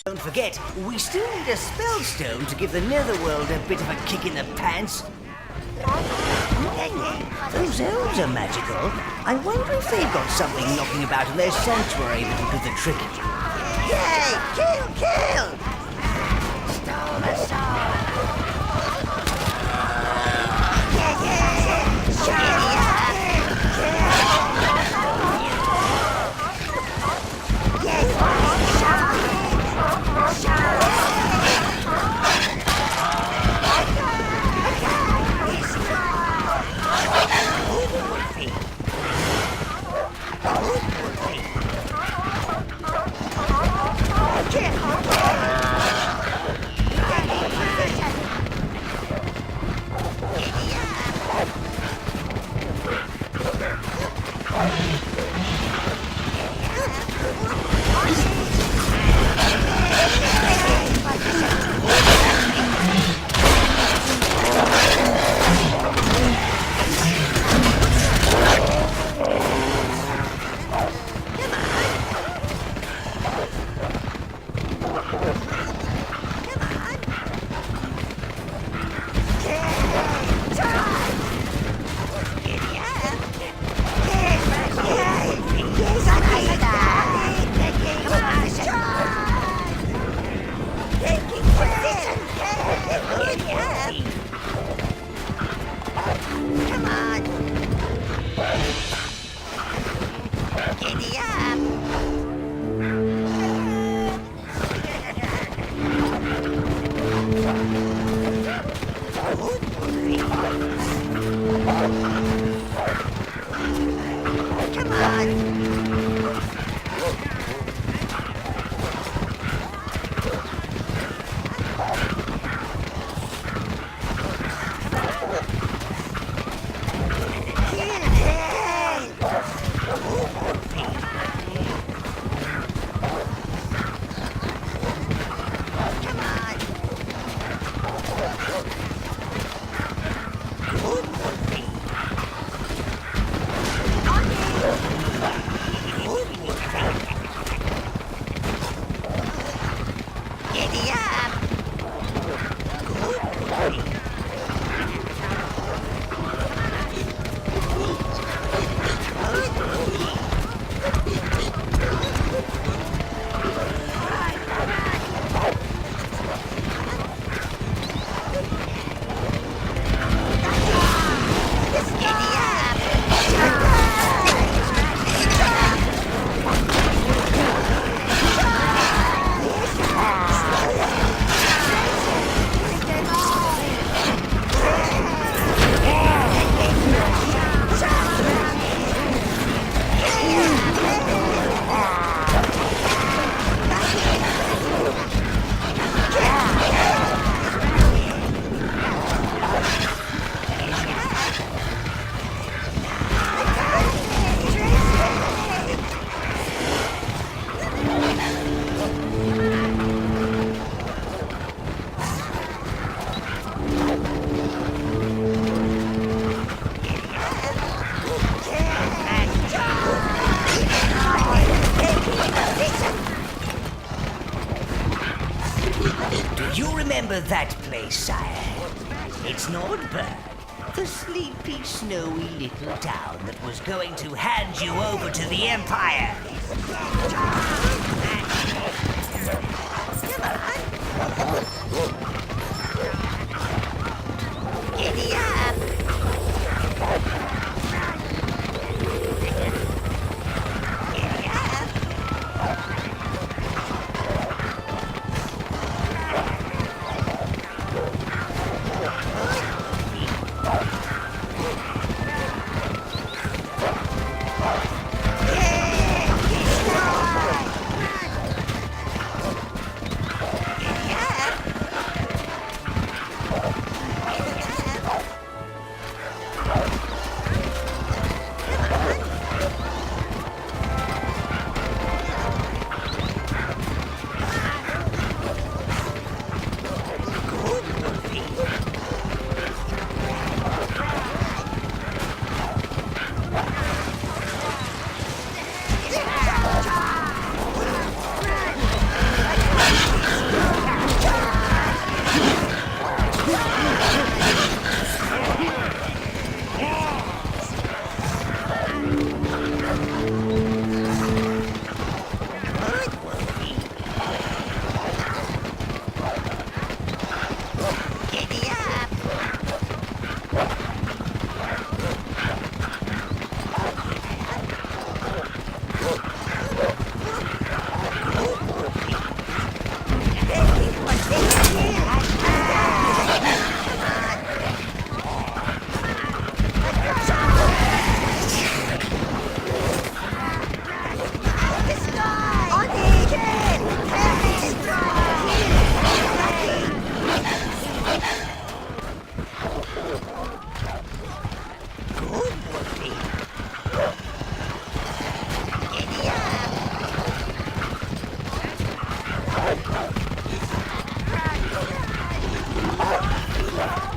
Don't forget, we still need a spell stone to give the netherworld a bit of a kick in the pants. Those elves are magical. I wonder if they've got something knocking about in their sanctuary that will do the trick. Yay! Kill! Kill! Stole the sword! Remember that place, sire? It's Nordberg, the sleepy, snowy little town that was going to hand you over to the Empire. Giddy up!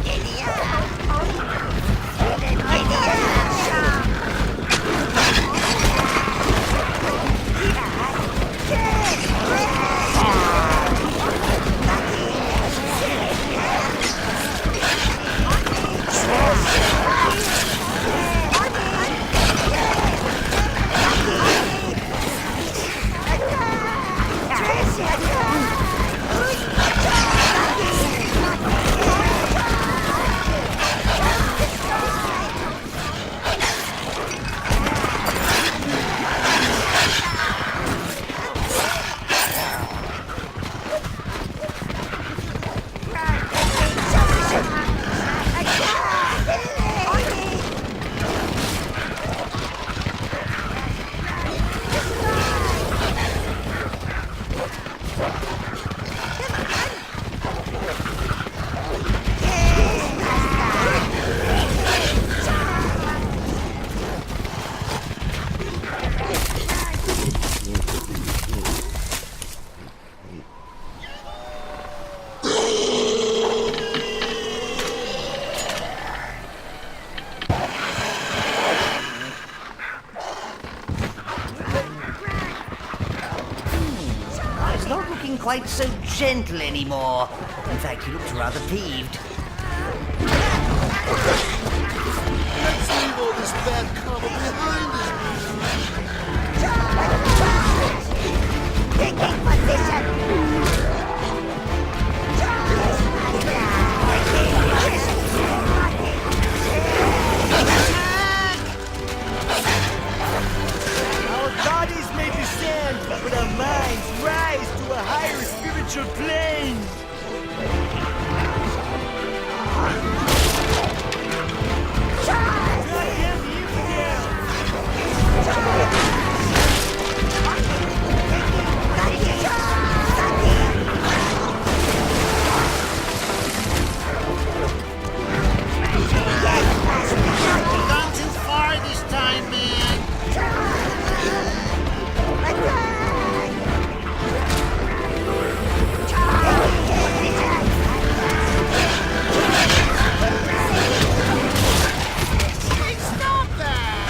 Giddy up! Giddy up! Quite so gentle anymore. In fact, he looks rather peeved. Let's leave all this bad karma behind us. Taking position! Our bodies may descend, but our minds rise to a higher spiritual plane. Gone too far this time, man. Hey, stop that!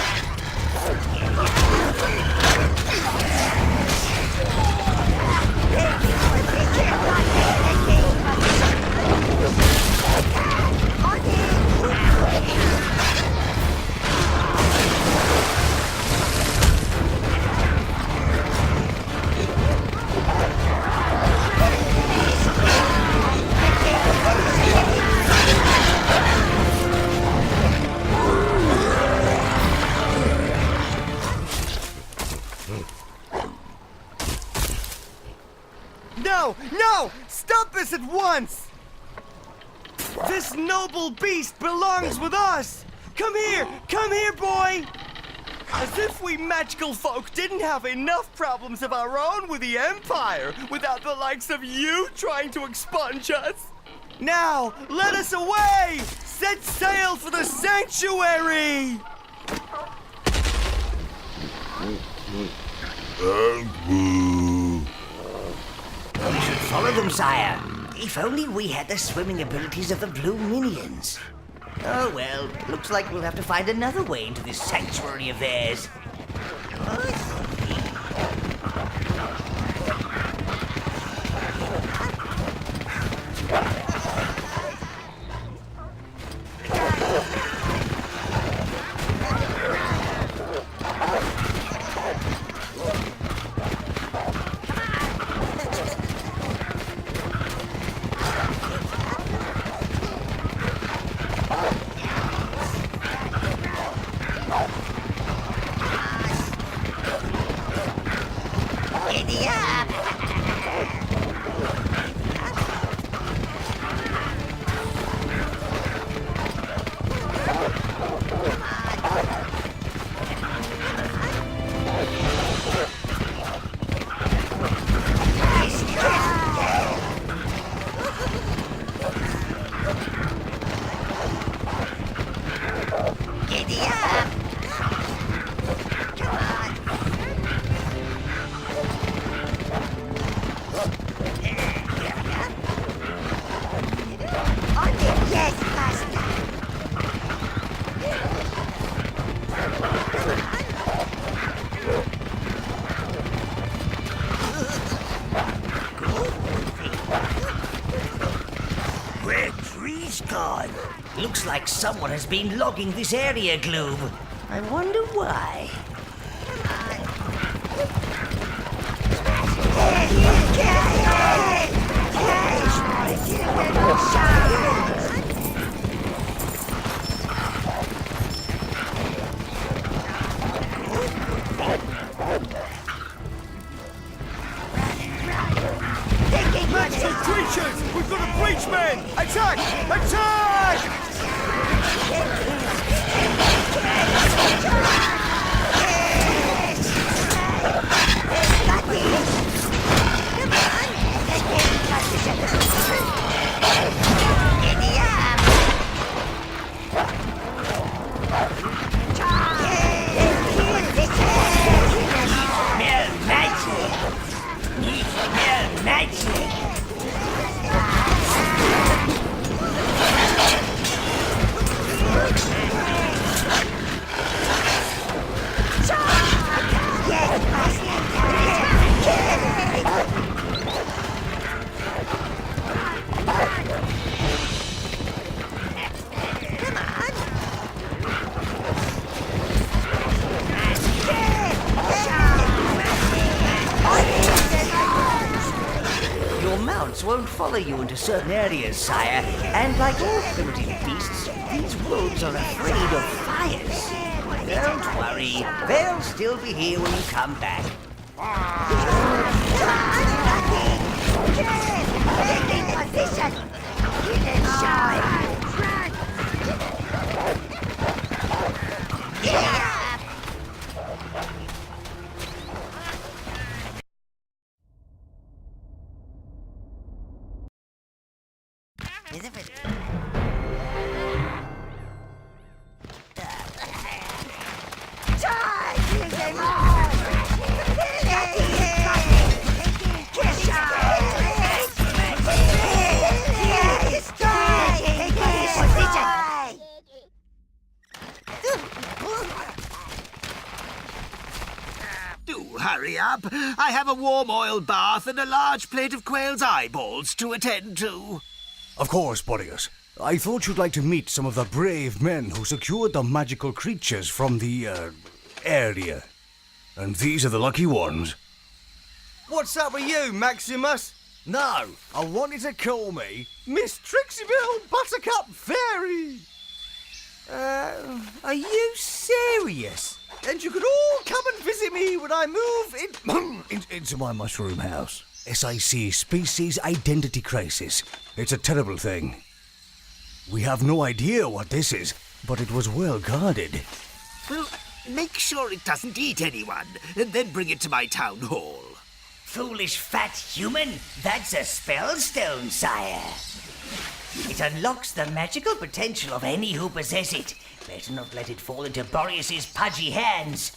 No! No! Stop this at once! This noble beast belongs with us! Come here! Come here, boy! As if we magical folk didn't have enough problems of our own with the Empire without the likes of you trying to expunge us! Now, let us away! Set sail for the sanctuary! We should follow them, sire. If only we had the swimming abilities of the blue minions. Oh well, looks like we'll have to find another way into this sanctuary of theirs. on. Looks like someone has been logging this area globe. I wonder why. Monster creatures! We've got a breachman! Attack! Attack! Mere magic! Mere magic! Your mounts won't follow you into certain areas, sire. And like all primitive beasts, these wolves are afraid of fires. Don't worry, they'll still be here when you come back. Taking position! Do hurry up. I have a warm oil bath and a large plate of quail's eyeballs to attend to. Of course, Boreas. I thought you'd like to meet some of the brave men who secured the magical creatures from the, area. And these are the lucky ones. What's up with you, Maximus? No, I wanted to call me. Miss Trixiebill Buttercup Fairy! Are you serious? And you could all come and visit me when I move into my mushroom house. SIC, Species Identity Crisis. It's a terrible thing. We have no idea what this is, but it was well guarded. Well, make sure it doesn't eat anyone, and then bring it to my town hall. Foolish fat human, that's a spellstone, sire. It unlocks the magical potential of any who possess it. Better not let it fall into Boreas's pudgy hands.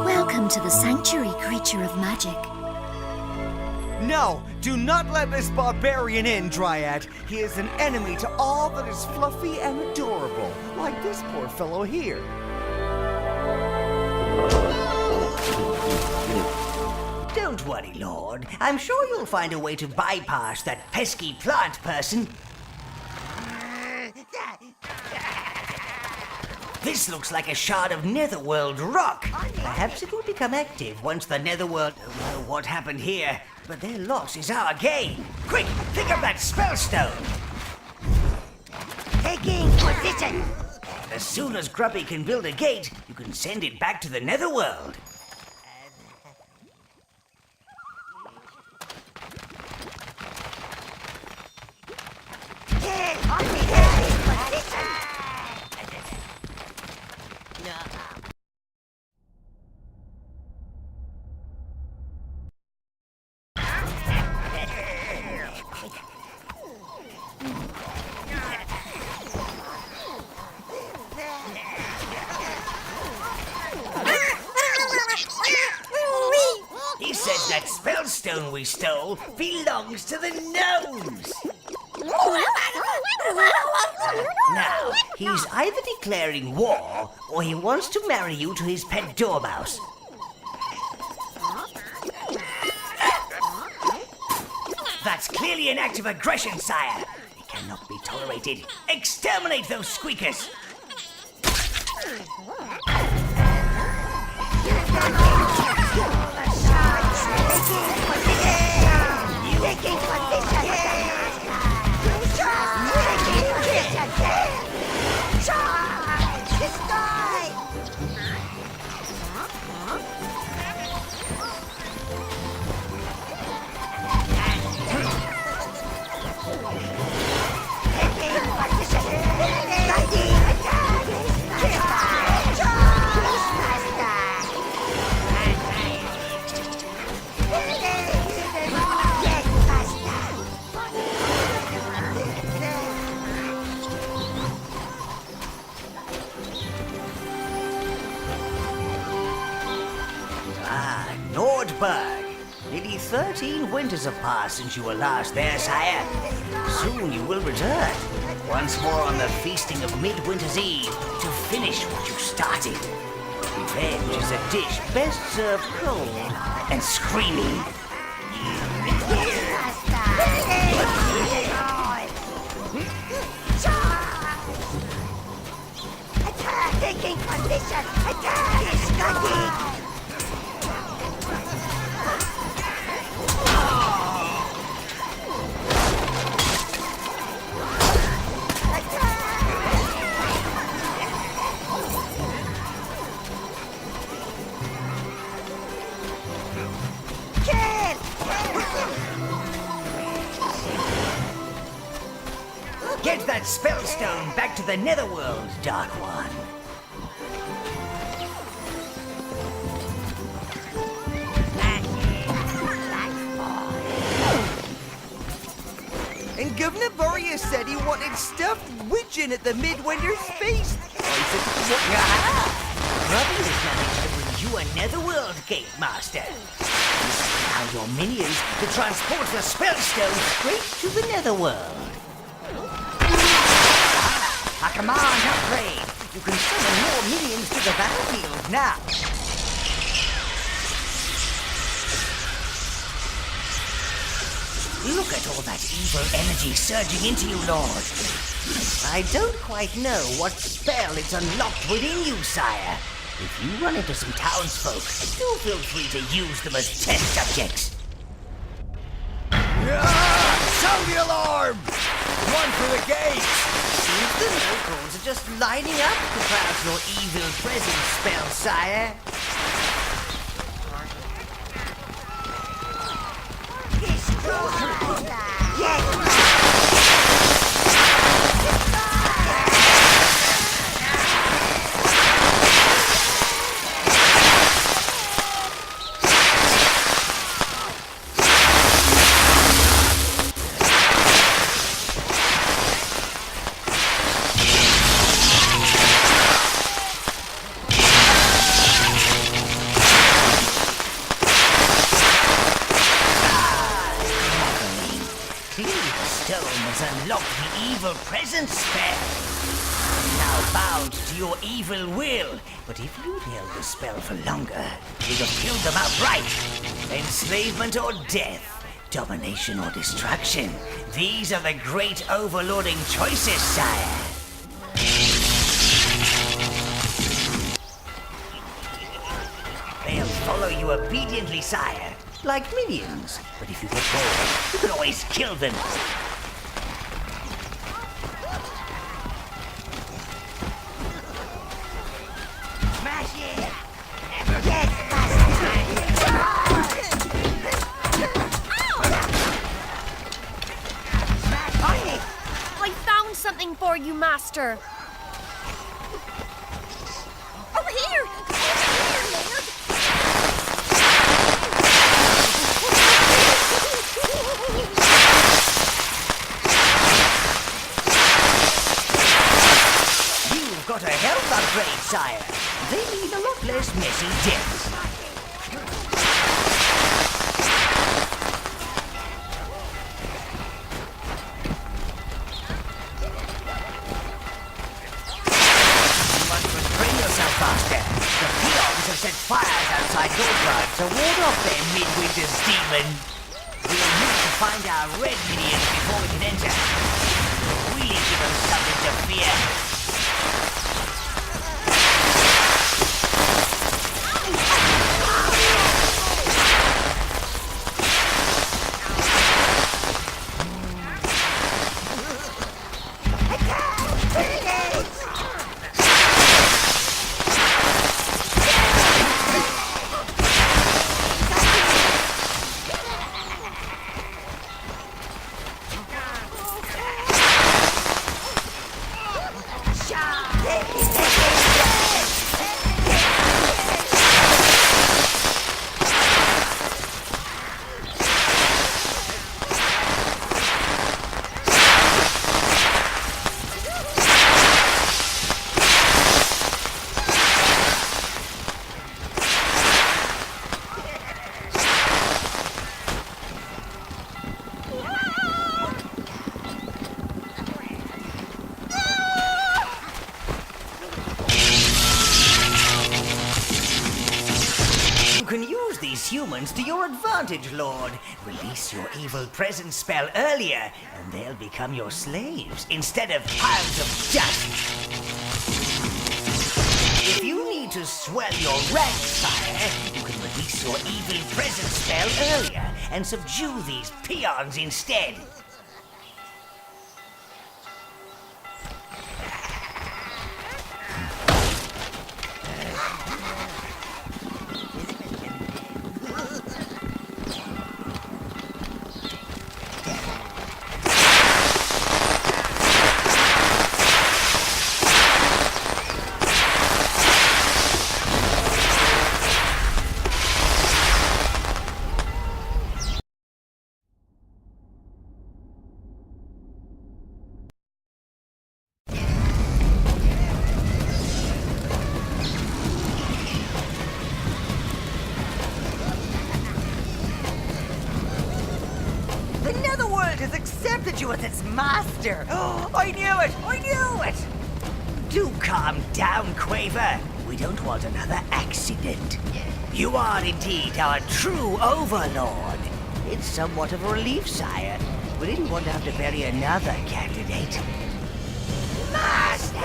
Welcome to the sanctuary, creature of magic. No, do not let this barbarian in, Dryad. He is an enemy to all that is fluffy and adorable, like this poor fellow here. Don't worry, Lord. I'm sure you'll find a way to bypass that pesky plant person. This looks like a shard of netherworld rock. Perhaps it will become active once the netherworld... Well, what happened here? But their loss is our gain. Quick, pick up that spellstone. Taking position. As soon as Grubby can build a gate, you can send it back to the netherworld. Kill on the taking position. He says that spellstone we stole belongs to the gnomes. Now, he's either declaring war or he wants to marry you to his pet dormouse. That's clearly an act of aggression, sire. It cannot be tolerated. Exterminate those squeakers! Taking position. Taking position. Charge! Destroy! Taking position. Striking! Attack! Charge! Master! Yes, master! Ah, Nordberg. Nearly 13 winters have passed since you were last there, sire. Soon you will return, once more on the feasting of Midwinter's Eve, to finish what you started. Revenge is a dish best served cold and screaming. Attack! Taking position! Attack! Striking! Kill! Get that spellstone back to the netherworld, Dark One. And Governor Boreas said he wanted stuffed widgeon at the Midwinter's feast. Grubby has managed to bring you a netherworld gate, Master. Allow your minions to transport the spellstone straight to the netherworld. A command upgrade. You can summon more minions to the battlefield now. Look at all that evil energy surging into you, Lord. I don't quite know what spell it's unlocked within you, sire. If you run into some townsfolk, do feel free to use them as test subjects. Sound the alarm! Run for the gate! Seems the locals are just lining up to crowd your evil presence spell, sire. Clearly the stone has unlocked the evil presence spell. I'm now bound to your evil will, but if you'd held the spell for longer, you'd have killed them outright. Enslavement or death, domination or destruction. These are the great overlording choices, sire. follow you obediently, sire, like minions. But if you get bored, you can always kill them. Smash it! Yes, Master! Smash it! I found something for you, Master. Over here! You've got a health upgrade, sire. They mean a lot less messy deaths. You must restrain yourself, faster. The peons have set fires outside your drive to ward off their midwinter's demon. We'll need to find our red minions before we can enter. Really give them something to fear. You can use these humans to your advantage, Lord. Release your evil presence spell earlier, and they'll become your slaves instead of piles of dust. If you need to swell your ranks, sire, you can release your evil presence spell earlier and subdue these peons instead. The Netherworld has accepted you as its master. Oh, I knew it! I knew it! Do calm down, Quaver. We don't want another accident. You are indeed our true Overlord. It's somewhat of a relief, sire. We didn't want to have to bury another candidate. Master!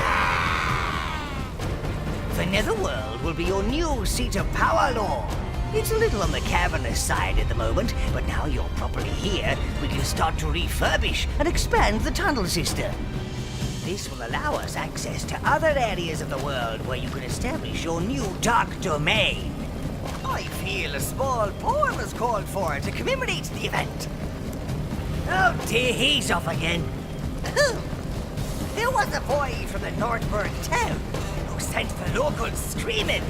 The Netherworld will be your new seat of power, Lord. It's a little on the cavernous side at the moment, but now you're properly here, we can start to refurbish and expand the tunnel system. This will allow us access to other areas of the world where you can establish your new dark domain. I feel a small poem is called for to commemorate the event. Oh dear, he's off again. There was a boy from the Northburg town who sent the locals screaming.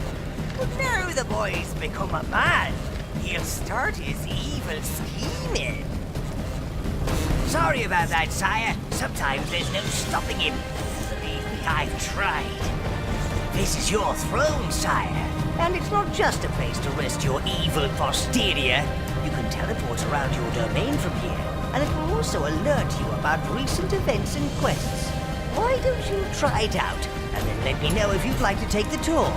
But now the boy's become a man. He'll start his evil scheming. Sorry about that, sire. Sometimes there's no stopping him. Believe me, I've tried. This is your throne, sire. And it's not just a place to rest your evil posterior. You can teleport around your domain from here, and it will also alert you about recent events and quests. Why don't you try it out, and then let me know if you'd like to take the tour.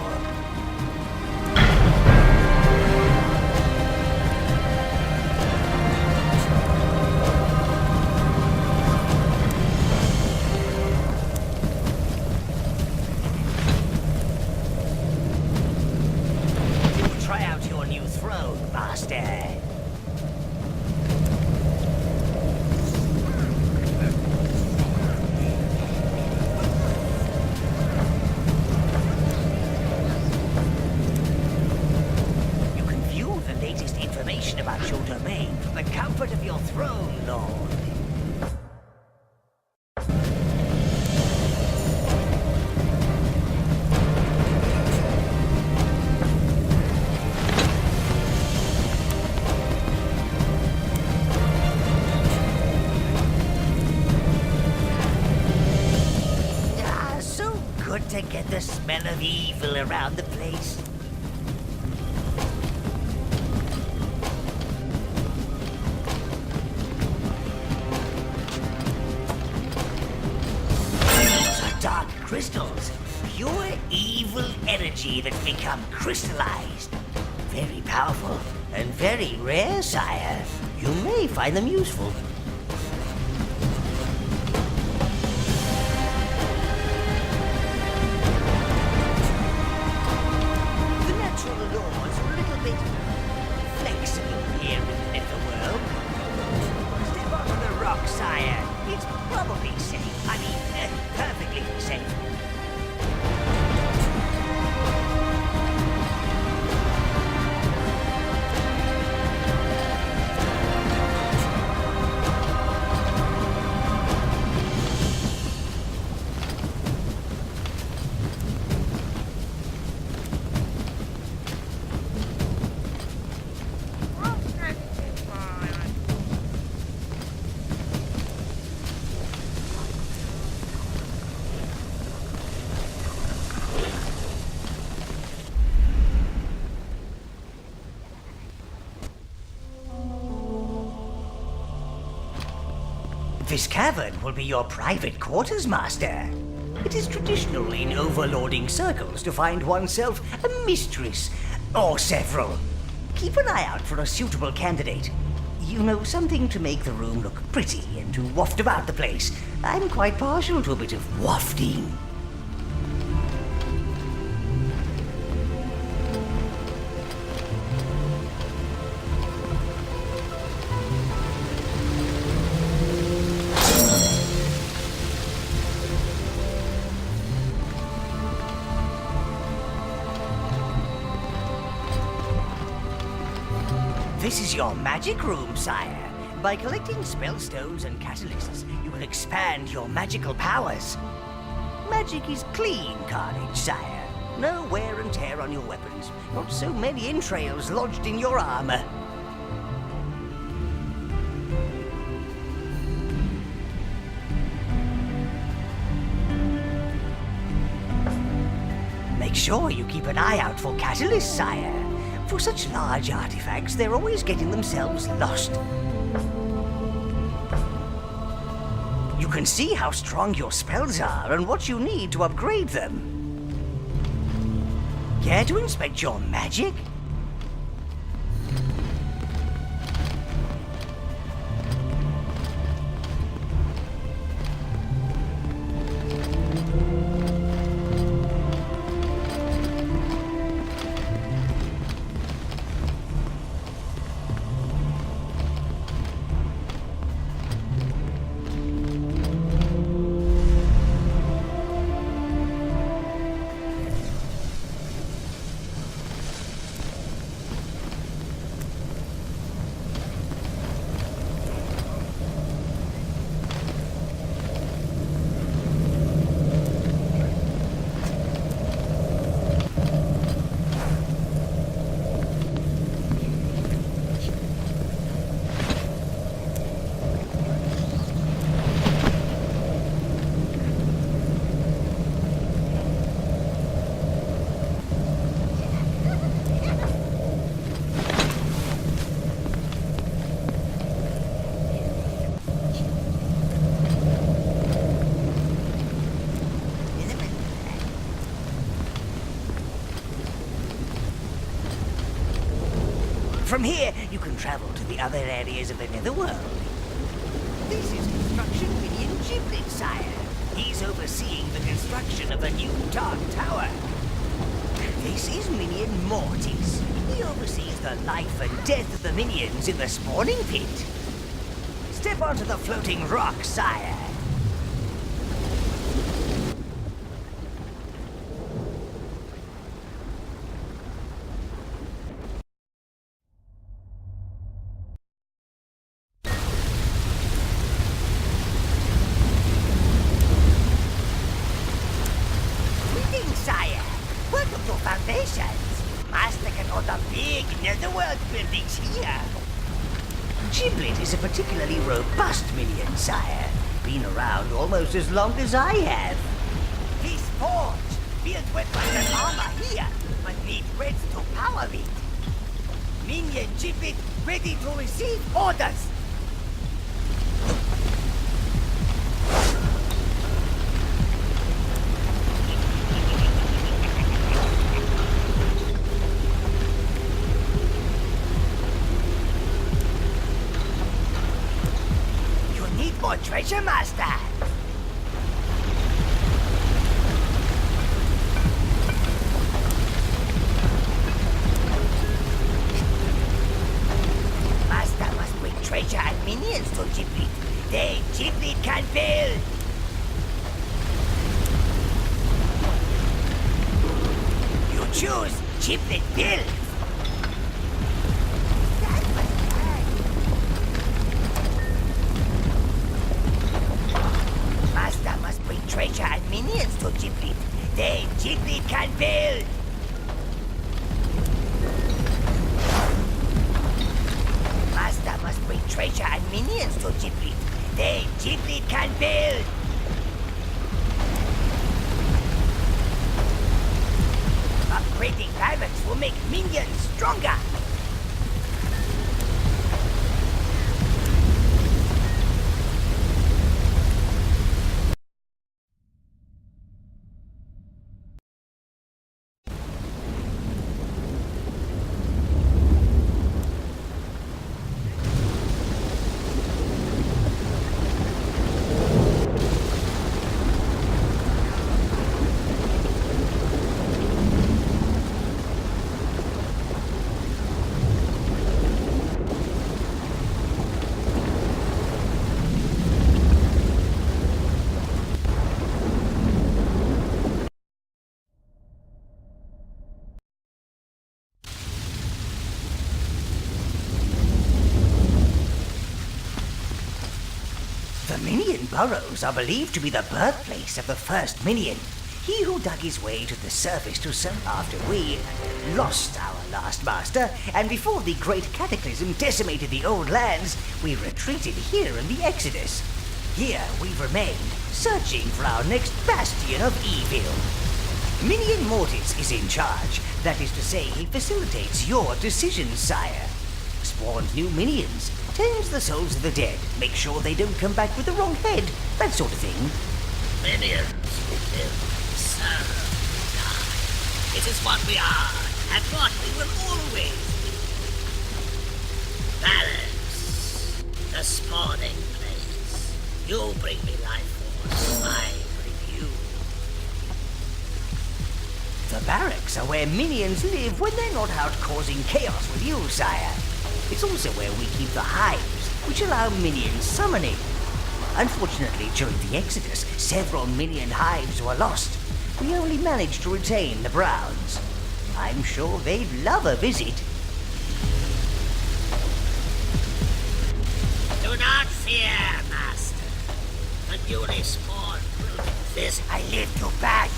Try out your comfort of your throne, Lord. So good to get the smell of evil around the place. These are dark crystals. Pure evil energy that's become crystallized. Very powerful and very rare, sire. You may find them useful. The natural laws are a little bit flexible here in the netherworld. Step onto the rock, sire. It's probably safe. I mean, perfectly safe. This cavern will be your private quarters, Master. It is traditional in overlording circles to find oneself a mistress, or several. Keep an eye out for a suitable candidate. You know, something to make the room look pretty and to waft about the place. I'm quite partial to a bit of wafting. This is your magic room, sire. By collecting spellstones and catalysts, you will expand your magical powers. Magic is clean carnage, sire. No wear and tear on your weapons. Not so many entrails lodged in your armor. Make sure you keep an eye out for catalysts, sire. For such large artifacts, they're always getting themselves lost. You can see how strong your spells are and what you need to upgrade them. Care to inspect your magic? From here, you can travel to the other areas of the netherworld. This is Construction Minion Giblet, sire. He's overseeing the construction of the new Dark Tower. This is Minion Mortis. He oversees the life and death of the minions in the spawning pit. Step onto the floating rock, sire. make netherworld buildings here. Giblet is a particularly robust minion, sire. Been around almost as long as I have. He's forged, build weapons and armor here, but need reds to power it. Minion Giblet ready to receive orders. You need more treasure, Master. Master must bring treasure and minions to Giblet. Then Giblet can build. You choose Giblet build. Master must bring treasure and minions to Giblet. Then Giblet can build. Master must bring treasure and minions to Giblet. Then Giblet can build. Upgrading barracks will make minions stronger. The Minion Burrows are believed to be the birthplace of the first Minion. He who dug his way to the surface to serve after we lost our last master, and before the great cataclysm decimated the old lands, we retreated here in the Exodus. Here we've remained, searching for our next bastion of evil. Minion Mortis is in charge. That is to say, he facilitates your decisions, sire. Spawns new minions, tends the souls of the dead, makes sure they don't come back with the wrong head, that sort of thing. Minions who live, serve, die. It is what we are, and what we will always be. Barracks, the spawning place. You bring me life force, I bring you. The barracks are where minions live when they're not out causing chaos with you, sire. It's also where we keep the hives, which allow minion summoning. Unfortunately, during the Exodus, several minion hives were lost. We only managed to retain the Browns. I'm sure they'd love a visit. Do not fear, Master. The newly spawned will visit. I live to back.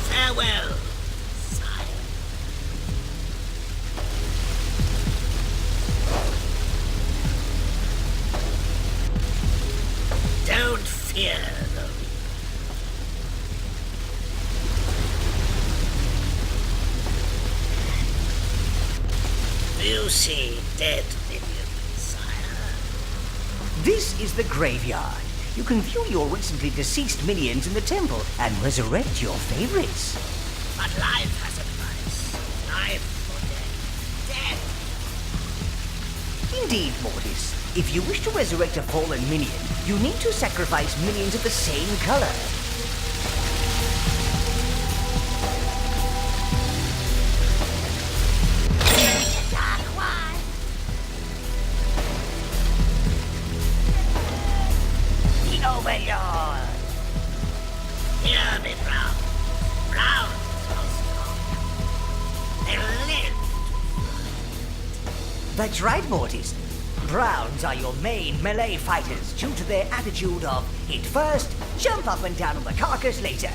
Farewell, sire. Don't fear them. You see dead minions, sire. This is the graveyard. You can view your recently deceased minions in the temple and resurrect your favorites. But life has a price. Life for death. Death. Indeed, Mortis. If you wish to resurrect a fallen minion, you need to sacrifice minions of the same color. Dark one. The Overlord. Hear me, Brown. Browns are strong. They live. That's right, Mortis. Browns are your main melee fighters due to their attitude of hit first, jump up and down on the carcass later.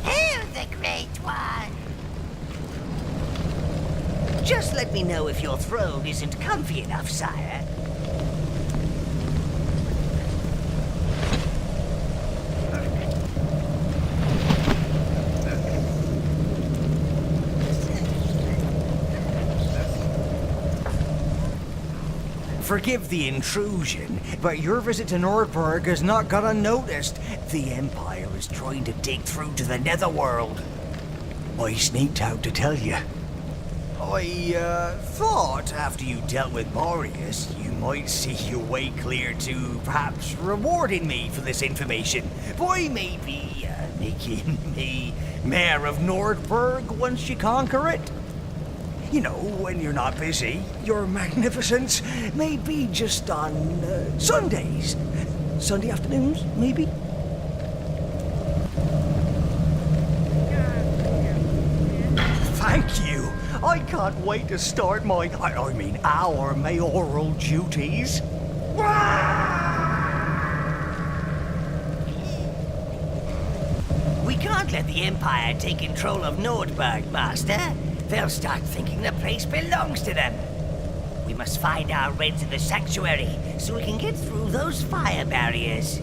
Hail the Great One! Just let me know if your throne isn't comfy enough, sire. Forgive the intrusion, but your visit to Nordberg has not gone unnoticed. The Empire is trying to dig through to the Netherworld. I sneaked out to tell you. I thought after you dealt with Marius, you might see your way clear to perhaps rewarding me for this information by maybe making me Mayor of Nordberg once you conquer it. You know, when you're not busy, your magnificence may be just on Sundays. Sunday afternoons, maybe? Thank you. I can't wait to start our mayoral duties. We can't let the Empire take control of Nordberg, Master. They'll start thinking the place belongs to them. We must find our Reds in the sanctuary so we can get through those fire barriers.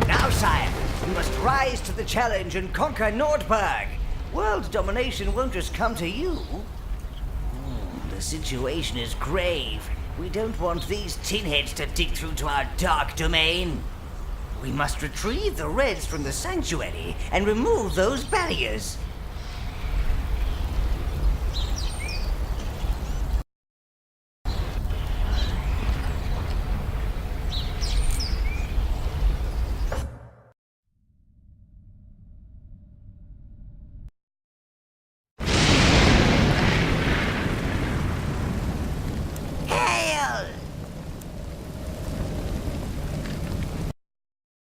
Now, sire, we must rise to the challenge and conquer Nordberg. World domination won't just come to you. The situation is grave. We don't want these tinheads to dig through to our dark domain. We must retrieve the Reds from the sanctuary and remove those barriers.